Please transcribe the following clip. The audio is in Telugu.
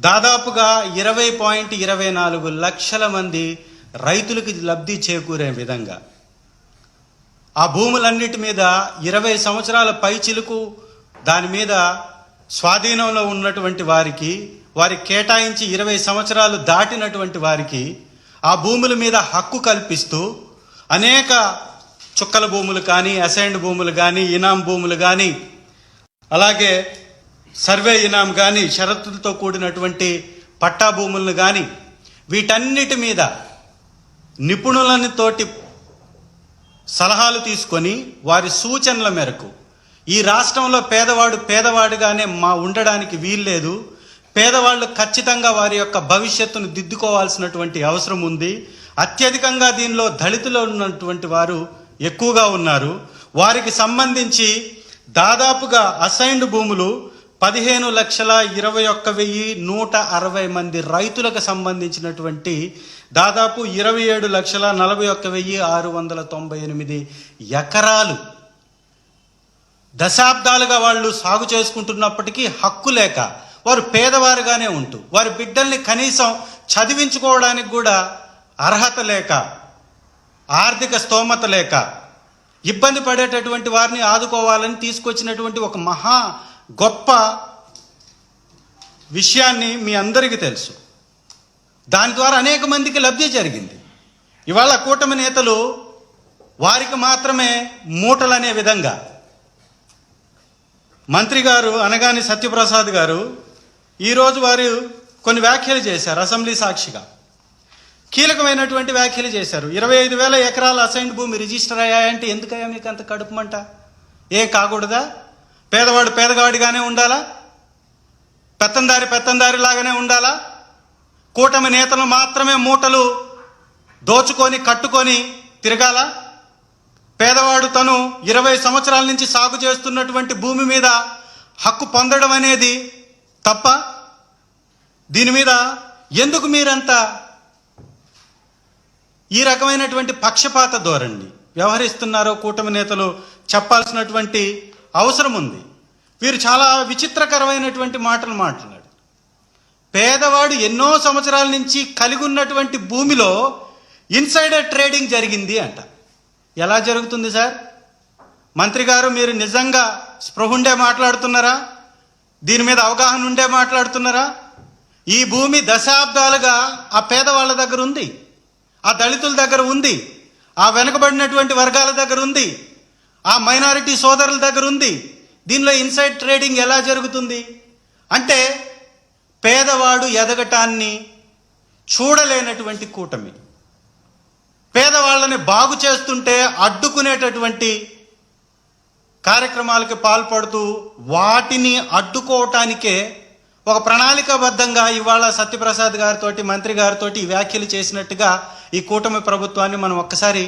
దాదాపుగా 20.24 లక్షల మంది రైతులకు లబ్ధి చేకూరే విధంగా ఆ భూములన్నిటి మీద 20 సంవత్సరాల పైచిలుకు దాని మీద స్వాధీనంలో ఉన్నటువంటి వారికి కేటాయించి 20 సంవత్సరాలు దాటినటువంటి వారికి ఆ భూముల మీద హక్కు కల్పిస్తూ అనేక చుక్కల భూములు కానీ, అసైన్డ్ భూములు కానీ, ఇనాం భూములు కానీ, అలాగే సర్వే ఇనాం కానీ, షరతులతో కూడినటువంటి పట్టా భూములను కానీ, వీటన్నిటి మీద నిపుణులతోటి సలహాలు తీసుకొని వారి సూచనల మేరకు ఈ రాష్ట్రంలో పేదవాడుగానే ఉండడానికి వీల్లేదు, పేదవాళ్ళు ఖచ్చితంగా వారి యొక్క భవిష్యత్తును దిద్దుకోవాల్సినటువంటి అవసరం ఉంది. అత్యధికంగా దీనిలో దళితులు ఉన్నటువంటి వారు ఎక్కువగా ఉన్నారు. వారికి సంబంధించి దాదాపుగా అసైన్డ్ భూములు 15,21,160 మంది రైతులకు సంబంధించినటువంటి దాదాపు 27,41,698 ఎకరాలు దశాబ్దాలుగా వాళ్ళు సాగు చేసుకుంటున్నప్పటికీ హక్కు లేక వారు పేదవారుగానే ఉంటూ వారి బిడ్డల్ని కనీసం చదివించుకోవడానికి కూడా అర్హత లేక, ఆర్థిక స్తోమత లేక ఇబ్బంది పడేటటువంటి వారిని ఆదుకోవాలని తీసుకొచ్చినటువంటి ఒక మహా గొప్ప విషయాన్ని మీ అందరికీ తెలుసు. దాని ద్వారా అనేక మందికి లబ్ధి జరిగింది. ఇవాళ కూటమి నేతలు వారికి మాత్రమే మూటలనే విధంగా మంత్రి గారు అనగాని సత్యప్రసాద్ గారు ఈరోజు వారు కొన్ని వ్యాఖ్యలు చేశారు. అసెంబ్లీ సాక్షిగా కీలకమైనటువంటి వ్యాఖ్యలు చేశారు. 25,000 ఎకరాల అసైన్డ్ భూమి రిజిస్టర్ అయ్యాయంటే ఎందుకయ్యా మీకు అంత కడుపుమంట? ఏం కాకూడదా? పేదవాడు పేదవాడిగానే ఉండాలా? పెత్తందారి లాగానే ఉండాలా? కూటమి నేతలు మాత్రమే మూటలు దోచుకొని కట్టుకొని తిరగాల? పేదవాడు తను 20 సంవత్సరాల నుంచి సాగు చేస్తున్నటువంటి భూమి మీద హక్కు పొందడం అనేది తప్ప? దీని మీద ఎందుకు మీరంతా ఈ రకమైనటువంటి పక్షపాత ధోరణి వ్యవహరిస్తున్నారో కూటమి నేతలు చెప్పాల్సినటువంటి అవసరం ఉంది. వీరు చాలా విచిత్రకరమైనటువంటి మాటలు మాట్లాడారు. పేదవాడు ఎన్నో సంవత్సరాల నుంచి కలిగి ఉన్నటువంటి భూమిలో ఇన్సైడర్ ట్రేడింగ్ జరిగింది అంట. ఎలా జరుగుతుంది సార్? మంత్రి గారు, మీరు నిజంగా స్పృహ ఉండే మాట్లాడుతున్నారా? దీని మీద అవగాహన ఉండే మాట్లాడుతున్నారా? ఈ భూమి దశాబ్దాలుగా ఆ పేదవాళ్ళ దగ్గర ఉంది, ఆ దళితుల దగ్గర ఉంది, ఆ వెనుకబడినటువంటి వర్గాల దగ్గర ఉంది, ఆ మైనారిటీ సోదరుల దగ్గర ఉంది. దీనిలో ఇన్సైడ్ ట్రేడింగ్ ఎలా జరుగుతుంది? అంటే పేదవాడు ఎదగటాన్ని చూడలేనటువంటి కూటమి, పేదవాళ్ళని బాగు చేస్తుంటే అడ్డుకునేటటువంటి కార్యక్రమాలకి పాల్పడుతూ వాటిని అడ్డుకోవటానికే ఒక ప్రణాళికాబద్ధంగా ఇవాళ సత్యప్రసాద్ గారితోటి, మంత్రి గారితోటి వ్యాఖ్యలు చేసినట్టుగా ఈ కూటమి ప్రభుత్వాన్ని మనం ఒక్కసారి